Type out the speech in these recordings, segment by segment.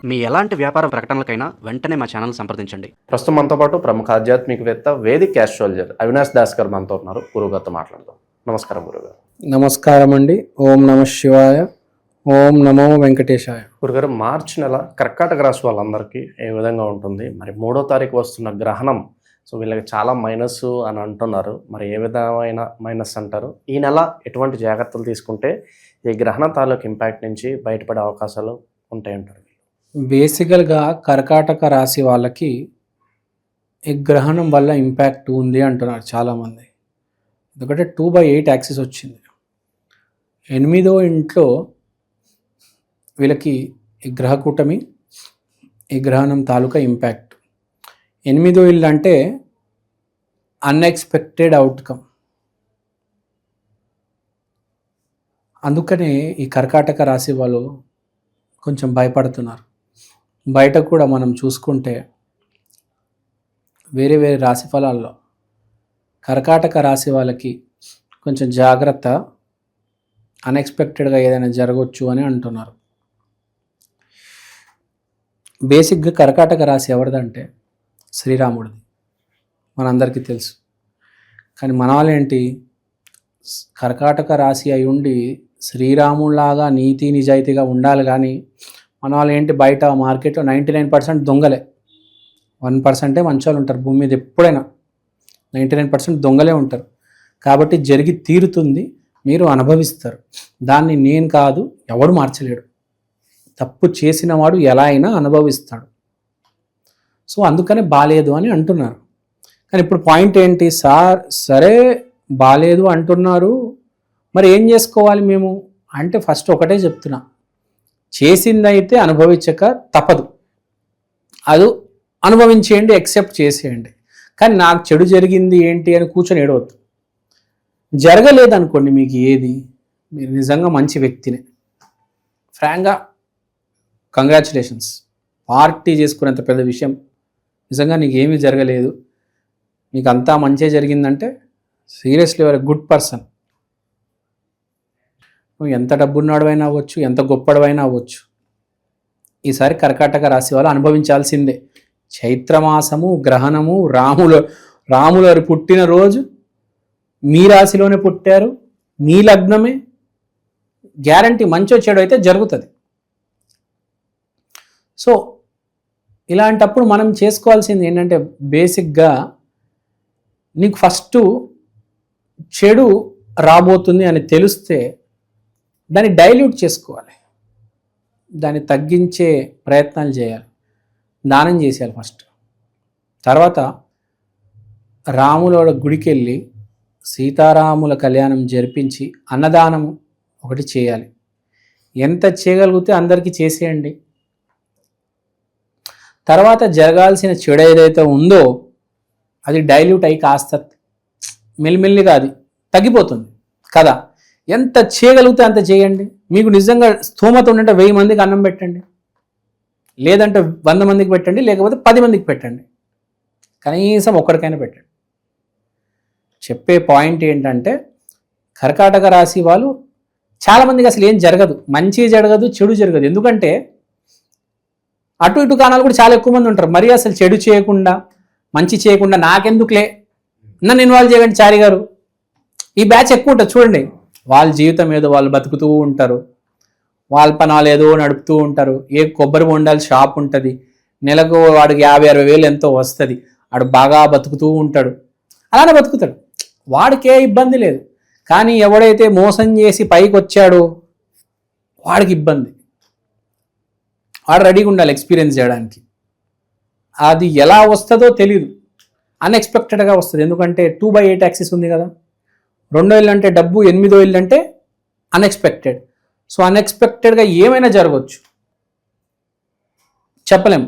మీ ఎలాంటి వ్యాపార ప్రకటనలకైనా వెంటనే మా ఛానల్ సంప్రదించండి. ప్రస్తుతం మనతో పాటు ప్రముఖ ఆధ్యాత్మికవేత్త వేదిక్ ఆస్ట్రాలజర్ అవినాష్ దాస్ గారు మనతో ఉన్నారు. గురుగారితో మాట్లాడదాం. నమస్కారం గురుగారు. నమస్కారం అండి. ఓం నమ శివాయ, ఓం నమో వెంకటేశాయ. గురుగారు, మార్చి నెల కర్కాటక రాశి వాళ్ళందరికీ ఏ విధంగా ఉంటుంది? మరి 3వ తారీఖు వస్తున్న గ్రహణం, సో వీళ్ళకి చాలా మైనస్ అని అంటున్నారు. మరి ఏ విధమైన మైనస్ అంటారు? ఈ నెల ఎటువంటి జాగ్రత్తలు తీసుకుంటే ఈ గ్రహణ తాలూకు ఇంపాక్ట్ నుంచి బయటపడే అవకాశాలు ఉంటాయంటారు? బేసికల్గా కర్కాటక రాశి వాళ్ళకి ఈ గ్రహణం వల్ల ఇంపాక్ట్ ఉంది అంటున్నారు చాలామంది. ఎందుకంటే 2/8 యాక్సిస్ వచ్చింది. 8వ ఇంట్లో వీళ్ళకి ఈ గ్రహ కూటమి, ఈ గ్రహణం తాలూకా ఇంపాక్ట్. 8వ ఇల్లు అంటే అన్ఎక్స్పెక్టెడ్ అవుట్కమ్. అందుకనే ఈ కర్కాటక రాశి వాళ్ళు కొంచెం భయపడుతున్నారు. బయట కూడా మనం చూసుకుంటే వేరే వేరే రాశి ఫలాల్లో కర్కాటక రాశి వాళ్ళకి కొంచెం జాగ్రత్త, అన్ఎక్స్పెక్టెడ్గా ఏదైనా జరగవచ్చు అని అంటున్నారు. బేసిక్గా కర్కాటక రాశి ఎవరిదంటే శ్రీరాముడిది, మనందరికీ తెలుసు. కానీ మన వాళ్ళు ఏంటి, కర్కాటక రాశి అయి ఉండి శ్రీరాముడిలాగా నీతి నిజాయితీగా ఉండాలి. కానీ మన వాళ్ళు ఏంటి, బయట మార్కెట్లో 99% దొంగలే, 1% మంచోళ్ళు ఉంటారు. భూమి మీద ఎప్పుడైనా 99% దొంగలే ఉంటారు. కాబట్టి జరిగి తీరుతుంది, మీరు అనుభవిస్తారు. దాన్ని నేను కాదు, ఎవడు మార్చలేడు. తప్పు చేసిన వాడు ఎలా అయినా అనుభవిస్తాడు. సో అందుకనే బాలేదు అని అంటున్నారు. కానీ ఇప్పుడు పాయింట్ ఏంటి సార్, సరే బాలేదు అంటున్నారు, మరి ఏం చేసుకోవాలి మేము అంటే, ఫస్ట్ ఒకటే చెప్తున్నా, చేసిందైతే అనుభవించక తప్పదు. అది అనుభవించేయండి, యాక్సెప్ట్ చేసేయండి. కానీ నాకు చెడు జరిగింది ఏంటి అని కూర్చొని ఏడవద్దు. జరగలేదనుకోండి మీకు ఏది, మీరు నిజంగా మంచి వ్యక్తినే, ఫ్రాంక్గా కంగ్రాచులేషన్స్, పార్టీ చేసుకునేంత పెద్ద విషయం. నిజంగా నీకు ఏమీ జరగలేదు, నీకు అంతా మంచిగా జరిగిందంటే seriously your a good person. నువ్వు ఎంత డబ్బున్నవాడవైనా అవ్వచ్చు, ఎంత గొప్పడవైనా అవ్వచ్చు. ఈసారి కర్కాటక రాశి వాళ్ళు అనుభవించాల్సిందే. చైత్రమాసము, గ్రహణము, రాముల పుట్టిన రోజు, మీ రాశిలోనే పుట్టారు, మీ లగ్నమే, గ్యారంటీ మంచో చెడు అయితే జరుగుతుంది. సో ఇలాంటప్పుడు మనం చేసుకోవాల్సింది ఏంటంటే, బేసిక్గా నీకు ఫస్ట్ చెడు రాబోతుంది అని తెలిస్తే దాన్ని డైల్యూట్ చేసుకోవాలి, దాన్ని తగ్గించే ప్రయత్నాలు చేయాలి, దానం చేసేయాలి ఫస్ట్. తర్వాత రాముల గుడికి వెళ్ళి సీతారాముల కళ్యాణం జరిపించి అన్నదానం ఒకటి చేయాలి. ఎంత చేయగలిగితే అందరికీ చేసేయండి. తర్వాత జరగాల్సిన చెడు ఏదైతే ఉందో అది డైల్యూట్ అయ్యి కాస్త మెల్లిమెల్లిగా అది తగ్గిపోతుంది కదా. ఎంత చేయగలిగితే అంత చేయండి. మీకు నిజంగా స్థోమత ఉండంటే 1000 మందికి అన్నం పెట్టండి, లేదంటే 100 మందికి పెట్టండి, లేకపోతే 10 మందికి పెట్టండి, కనీసం ఒక్కడికైనా పెట్టండి. చెప్పే పాయింట్ ఏంటంటే, కర్కాటక రాశి వాళ్ళు చాలామందికి అసలు ఏం జరగదు, మంచి జరగదు, చెడు జరగదు. ఎందుకంటే అటు ఇటు కానాలు కూడా చాలా ఎక్కువ మంది ఉంటారు. మరి అసలు చెడు చేయకుండా, మంచి చేయకుండా, నాకెందుకులే, నన్ను ఇన్వాల్వ్ చేయండి చారి గారు, ఈ బ్యాచ్ ఎక్కువ ఉంటుంది చూడండి. వాళ్ళ జీవితం ఏదో వాళ్ళు బతుకుతూ ఉంటారు, వాళ్ళ పనాలు ఏదో నడుపుతూ ఉంటారు. ఏ కొబ్బరి బొండాలు షాప్ ఉంటుంది, నెలకు వాడికి 50-60 వేలు ఎంతో వస్తుంది, వాడు బాగా బతుకుతూ ఉంటాడు, అలానే బతుకుతాడు, వాడికే ఇబ్బంది లేదు. కానీ ఎవడైతే మోసం చేసి పైకి వచ్చాడో వాడికి ఇబ్బంది. వాడు రెడీగా ఉండాలి ఎక్స్పీరియన్స్ చేయడానికి. అది ఎలా వస్తుందో తెలియదు, అన్ఎక్స్పెక్టెడ్గా వస్తుంది. ఎందుకంటే 2/8 యాక్సిస్ ఉంది కదా. 2వ ఇల్లు అంటే డబ్బు, 8వ ఇల్లు అంటే అన్ఎక్స్పెక్టెడ్. సో అన్ఎక్స్పెక్టెడ్గా ఏమైనా జరగవచ్చు, చెప్పలేము.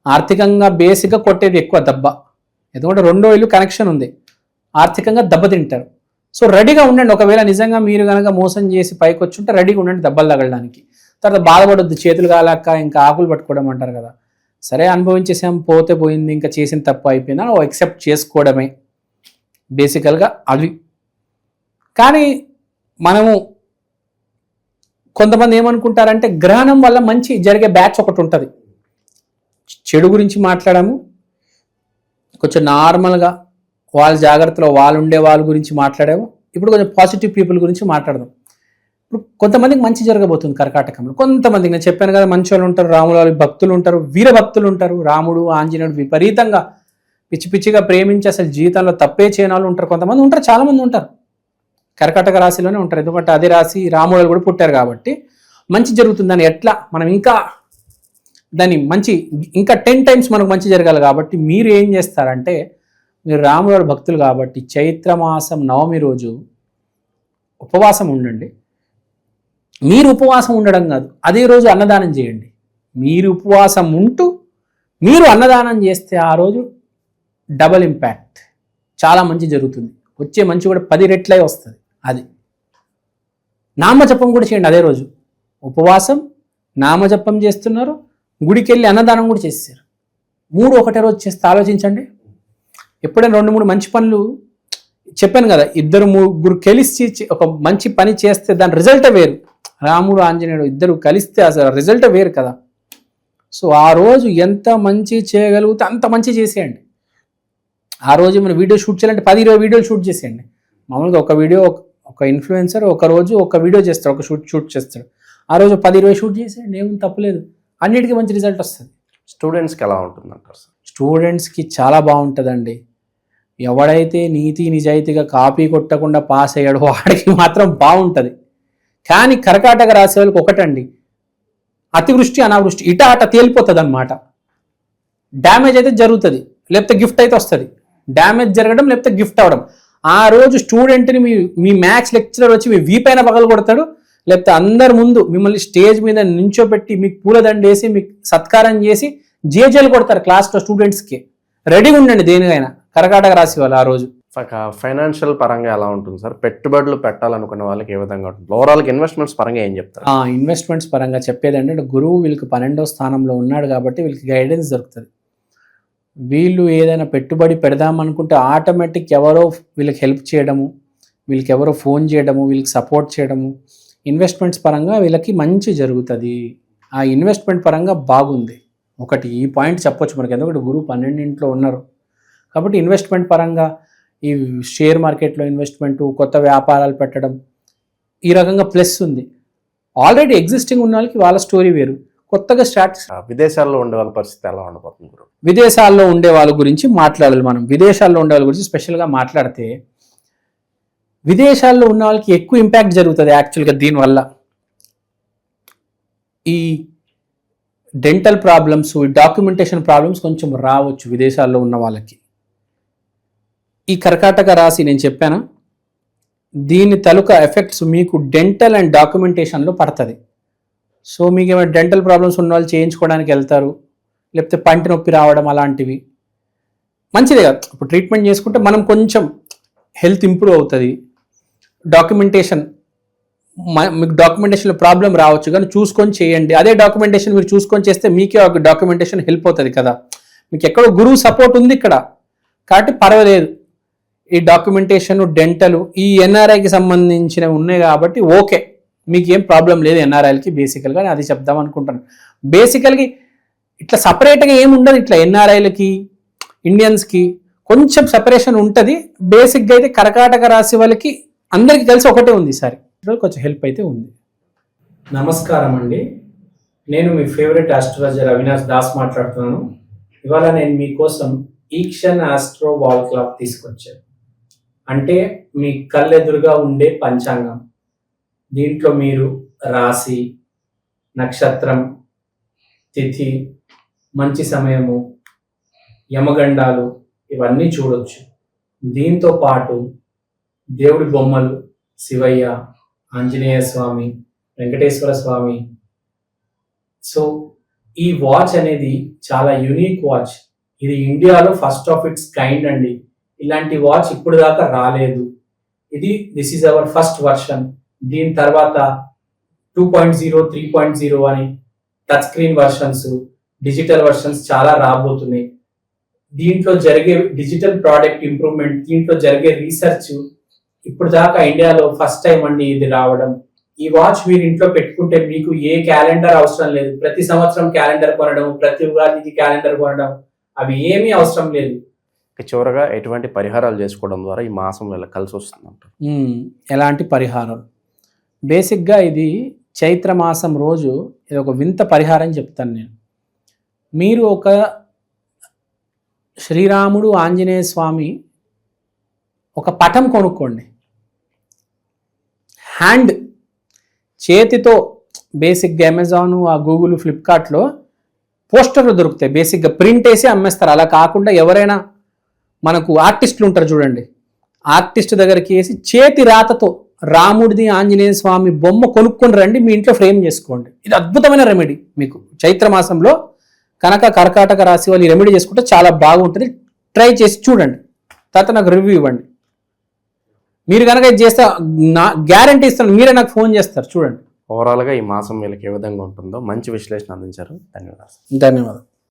ఆర్థికంగా బేసిక్గా కొట్టేది ఎక్కువ దెబ్బ, ఎందుకంటే 2వ ఇల్లు కనెక్షన్ ఉంది, ఆర్థికంగా దెబ్బతింటారు. సో రెడీగా ఉండండి. ఒకవేళ నిజంగా మీరు కనుక మోసం చేసి పైకి వచ్చి ఉంటే రెడీగా ఉండండి దెబ్బలు తగలడానికి. తర్వాత బాధపడొద్దు, చేతులు కాలాక ఇంకా ఆకులు పట్టుకోవడం అంటారు కదా. సరే అనుభవించేసాం, పోతే పోయింది, ఇంకా చేసిన తప్పు అయిపోయిందా యాక్సెప్ట్ చేసుకోవడమే బేసికల్గా అది. కానీ మనము కొంతమంది ఏమనుకుంటారంటే గ్రహణం వల్ల మంచి జరిగే బ్యాచ్ ఒకటి ఉంటుంది, చెడు గురించి మాట్లాడాము, కొంచెం నార్మల్గా వాళ్ళ జాగ్రత్తలో వాళ్ళు ఉండే వాళ్ళ గురించి మాట్లాడాము. ఇప్పుడు కొంచెం పాజిటివ్ పీపుల్ గురించి మాట్లాడదాం. ఇప్పుడు కొంతమందికి మంచి జరగబోతుంది కర్కాటకంలో. కొంతమందికి నేను చెప్పాను కదా, మంచి వాళ్ళు ఉంటారు, రాముల వారి భక్తులు ఉంటారు, వీర భక్తులు ఉంటారు. రాముడు ఆంజనేయుడు విపరీతంగా పిచ్చి పిచ్చిగా ప్రేమించి అసలు జీవితంలో తప్పే చేయని వాళ్ళు ఉంటారు. కొంతమంది ఉంటారు, చాలామంది ఉంటారు, కర్కాటక రాశిలోనే ఉంటారు. ఎందుకంటే అదే రాశి రాముడు కూడా పుట్టారు కాబట్టి మంచి జరుగుతుందని ఎట్లా మనం ఇంకా దాన్ని మంచి ఇంకా 10 times మనకు మంచి జరగాలి. కాబట్టి మీరు ఏం చేస్తారంటే, మీరు రాముడు భక్తులు కాబట్టి చైత్రమాసం నవమి రోజు ఉపవాసం ఉండండి. మీరు ఉపవాసం ఉండడం కాదు, అదే రోజు అన్నదానం చేయండి. మీరు ఉపవాసం ఉంటూ మీరు అన్నదానం చేస్తే ఆ రోజు డబల్ ఇంపాక్ట్, చాలా మంచి జరుగుతుంది. వచ్చే మంచి కూడా 10 రెట్లై వస్తుంది. అది నామజపం కూడా చేయండి. అదే రోజు ఉపవాసం, నామజపం చేస్తున్నారు, గుడికి వెళ్ళి అన్నదానం కూడా చేస్తారు. 3 ఒకటే రోజు చేస్తే ఆలోచించండి. ఎప్పుడైనా 2-3 మంచి పనులు చెప్పాను కదా, 2-3 కలిసి ఒక మంచి పని చేస్తే దాని రిజల్టే వేరు. రాముడు ఆంజనేయుడు ఇద్దరు కలిస్తే అసలు రిజల్టే వేరు కదా. సో ఆ రోజు ఎంత మంచి చేయగలిగితే అంత మంచి చేసేయండి. ఆ రోజు మనం వీడియో షూట్ చేయాలంటే 10-20 వీడియోలు షూట్ చేసేయండి. మామూలుగా ఒక వీడియో ఒక ఇన్ఫ్లుయెన్సర్ ఒక రోజు ఒక వీడియో చేస్తాడు, ఒక షూట్ చేస్తాడు. ఆ రోజు 10-20 షూట్ చేసేయండి, ఏం తప్పలేదు. అన్నిటికీ మంచి రిజల్ట్ వస్తుంది. స్టూడెంట్స్కి ఎలా ఉంటుందంటారు సార్? స్టూడెంట్స్కి చాలా బాగుంటుందండి. ఎవడైతే నీతి నిజాయితీగా కాపీ కొట్టకుండా పాస్ అయ్యాడో వాడికి మాత్రం బాగుంటుంది. కానీ కర్కాటక రాశి వాళ్ళకి ఒకటండి, అతివృష్టి అనావృష్టి ఇట అట తేలిపోతుంది అన్నమాట. డ్యామేజ్ అయితే జరుగుతుంది, లేకపోతే గిఫ్ట్ అయితే వస్తుంది. డ్యామేజ్ జరగడం లేకపోతే గిఫ్ట్ అవ్వడం. ఆ రోజు స్టూడెంట్ని మీ మ్యాథ్స్ లెక్చరర్ వచ్చి మీ వీపైన పగలు కొడతాడు, లేకపోతే అందరి ముందు మిమ్మల్ని స్టేజ్ మీద నించోబెట్టి మీకు పూలదండేసి మీకు సత్కారం చేసి జేజేలు కొడతారు క్లాస్లో. స్టూడెంట్స్కి రెడీగా ఉండండి దేనికైనా కర్కాటక రాశి వాళ్ళు ఆ రోజు. ఫైనాన్షియల్ పరంగా ఎలా ఉంటుంది సార్? పెట్టుబడులు పెట్టాలనుకున్న వాళ్ళకి ఏ విధంగా ఉంటుంది? ఓవరాల్గా ఇన్వెస్ట్మెంట్స్ పరంగా ఏం చెప్తారు? ఇన్వెస్ట్మెంట్స్ పరంగా చెప్పేది అంటే, గురువు వీళ్ళకి 12వ స్థానంలో ఉన్నాడు కాబట్టి వీళ్ళకి గైడెన్స్ దొరుకుతుంది. వీళ్ళు ఏదైనా పెట్టుబడి పెడదామనుకుంటే ఆటోమేటిక్ ఎవరో వీళ్ళకి హెల్ప్ చేయడము, వీళ్ళకి ఎవరో ఫోన్ చేయడము, వీళ్ళకి సపోర్ట్ చేయడము, ఇన్వెస్ట్మెంట్స్ పరంగా వీళ్ళకి మంచి జరుగుతుంది. ఆ ఇన్వెస్ట్మెంట్ పరంగా బాగుంది. ఒకటి ఈ పాయింట్ చెప్పొచ్చు మనకి, ఎందుకంటే గురువు 12వ ఉన్నారు కాబట్టి ఇన్వెస్ట్మెంట్ పరంగా ఈ షేర్ మార్కెట్లో ఇన్వెస్ట్మెంటు, కొత్త వ్యాపారాలు పెట్టడం, ఈ రకంగా ప్లస్ ఉంది. ఆల్రెడీ ఎగ్జిస్టింగ్ ఉన్న వాళ్ళకి వాళ్ళ స్టోరీ వేరు, కొత్తగా స్టార్ట్. విదేశాల్లో ఉండే వాళ్ళ పరిస్థితి ఎలా ఉండబోతుంది గురువు? విదేశాల్లో ఉండే వాళ్ళ గురించి మాట్లాడాలి మనం. విదేశాల్లో ఉండే వాళ్ళ గురించి స్పెషల్గా మాట్లాడితే, విదేశాల్లో ఉన్న వాళ్ళకి ఎక్కువ ఇంపాక్ట్ జరుగుతుంది యాక్చువల్గా. దీనివల్ల ఈ డెంటల్ ప్రాబ్లమ్స్, ఈ డాక్యుమెంటేషన్ ప్రాబ్లమ్స్ కొంచెం రావచ్చు విదేశాల్లో ఉన్న వాళ్ళకి. ఈ కర్కాటక రాశి నేను చెప్పాను, దీని తాలూకా ఎఫెక్ట్స్ మీకు డెంటల్ అండ్ డాక్యుమెంటేషన్లో పడుతుంది. సో మీకు ఏమైనా డెంటల్ ప్రాబ్లమ్స్ ఉన్న వాళ్ళు చేయించుకోవడానికి వెళ్తారు, లేకపోతే పంటి నొప్పి రావడం అలాంటివి మంచిదే కదా. ఇప్పుడు ట్రీట్మెంట్ చేసుకుంటే మనం కొంచెం హెల్త్ ఇంప్రూవ్ అవుతుంది. డాక్యుమెంటేషన్, మీకు డాక్యుమెంటేషన్లో ప్రాబ్లం రావచ్చు కానీ చూసుకొని చేయండి. అదే డాక్యుమెంటేషన్ మీరు చూసుకొని చేస్తే మీకే ఒక డాక్యుమెంటేషన్ హెల్ప్ అవుతుంది కదా. మీకు ఎక్కడో గురువు సపోర్ట్ ఉంది ఇక్కడ కాబట్టి పర్వాలేదు. ఈ డాక్యుమెంటేషన్, డెంటల్, ఈ ఎన్ఆర్ఐకి సంబంధించినవి ఉన్నాయి కాబట్టి ఓకే, మీకు ఏం ప్రాబ్లం లేదు ఎన్ఆర్ఐలకి. బేసికల్గా అది చెప్దాం అనుకుంటాను. బేసికల్గా ఇట్లా సపరేట్గా ఏమి ఉండదు. ఇట్లా ఎన్ఆర్ఐలకి ఇండియన్స్కి కొంచెం సపరేషన్ ఉంటుంది. బేసిక్గా అయితే కర్కాటక రాశి వాళ్ళకి అందరికీ కలిసి ఒకటే ఉంది. ఈసారి కొంచెం హెల్ప్ అయితే ఉంది. నమస్కారం అండి, నేను మీ ఫేవరెట్ ఆస్ట్రాలజర్ అవినాష్ దాస్ మాట్లాడుతున్నాను. ఇవాళ నేను మీకోసం ఈక్షన్ ఆస్ట్రో వాల్ క్లాక్ తీసుకొచ్చాను. అంటే మీ కళ్ళెదురుగా ఉండే పంచాంగం. దీంట్లో మీరు రాశి, నక్షత్రం, తిథి, మంచి సమయము, యమగండాలు ఇవన్నీ చూడొచ్చు. దీంతో పాటు దేవుడి బొమ్మలు, శివయ్య, ఆంజనేయ స్వామి, వెంకటేశ్వర స్వామి. సో ఈ వాచ్ అనేది చాలా యూనిక్ వాచ్. ఇది ఇండియాలో ఫస్ట్ ఆఫ్ ఇట్స్ కైండ్ అండి. ఇలాంటి వాచ్ ఇప్పుడు దాకా రాలేదు. This is our first version. దీని తర్వాత 2.0, 3.0 అని touch screen versions, digital versions చాలా రాబోతున్నాయి. దీంట్లో జరిగే డిజిటల్ ప్రోడక్ట్ ఇంప్రూవ్మెంట్, దీంట్లో జరిగే రీసెర్చ్ ఇప్పుడు దాకా ఇండియాలో ఫస్ట్ టైం అండి ఇది రావడం. ఈ వాచ్ మీరు ఇంట్లో పెట్టుకుంటే మీకు ఏ క్యాలెండర్ అవసరం లేదు. ప్రతి సంవత్సరం క్యాలెండర్ కొనడం, ప్రతి ఉగాదికి క్యాలెండర్ కొనడం, అవి ఏమీ అవసరం లేదు. ఇక చివరగా ఎటువంటి పరిహారాలు చేసుకోవడం ద్వారా ఈ మాసం ఇలా కలిసి వస్తుంది అంటారు? ఎలాంటి పరిహారం? బేసిక్గా ఇది చైత్ర మాసం రోజు ఇది ఒక వింత పరిహారం చెప్తాను నేను. మీరు ఒక శ్రీరాముడు ఆంజనేయ స్వామి ఒక పటం కొనుక్కోండి. హ్యాండ్ చేతితో బేసిక్గా అమెజాన్, ఆ గూగుల్, ఫ్లిప్కార్ట్లో పోస్టర్లు దొరుకుతాయి. బేసిక్గా ప్రింట్ వేసి అమ్మేస్తారు. అలా కాకుండా ఎవరైనా మనకు ఆర్టిస్టులు ఉంటారు చూడండి, ఆర్టిస్ట్ దగ్గరికి వేసి చేతి రాతతో రాముడిది ఆంజనేయ స్వామి బొమ్మ కొనుక్కొని రండి, మీ ఇంట్లో ఫ్రేమ్ చేసుకోండి. ఇది అద్భుతమైన రెమెడీ. మీకు చైత్ర మాసంలో కనుక కర్కాటక రాశి వాళ్ళు ఈ రెమెడీ చేసుకుంటే చాలా బాగుంటుంది. ట్రై చేసి చూడండి, తర్వాత నాకు రివ్యూ ఇవ్వండి. మీరు కనుక ఇది చేస్తే నా గ్యారంటీ ఇస్తాను, మీరే నాకు ఫోన్ చేస్తారు. చూడండి. ఓవరాల్గా ఈ మాసం వీళ్ళకి ఏ విధంగా ఉంటుందో మంచి విశ్లేషణ అందించారు. ధన్యవాదాలు. ధన్యవాదాలు.